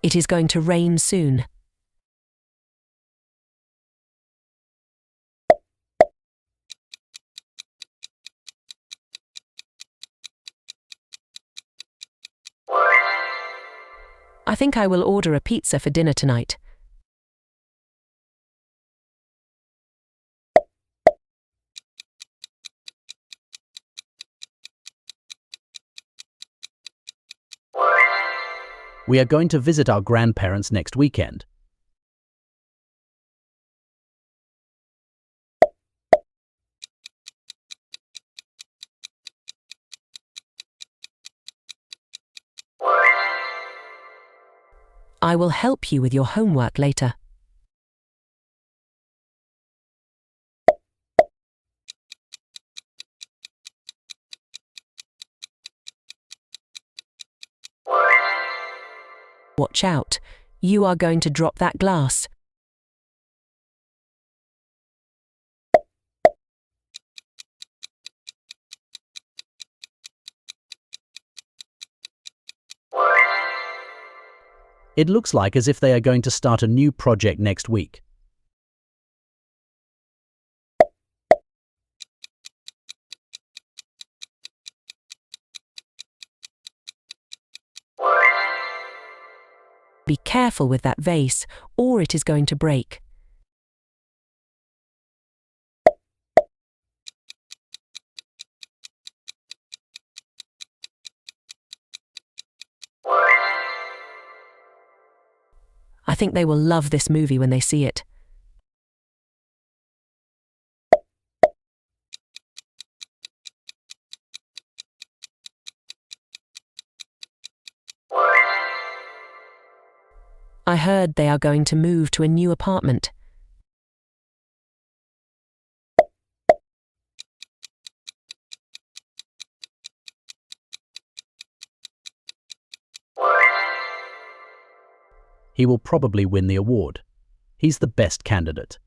It is going to rain soon. I think I will order a pizza for dinner tonight. We are going to visit our grandparents next weekend. I will help you with your homework later. Watch out. You are going to drop that glass. It looks like as if they are going to start a new project next week. Be careful with that vase, or it is going to break. I think they will love this movie when they see it. I heard they are going to move to a new apartment. He will probably win the award. He's the best candidate.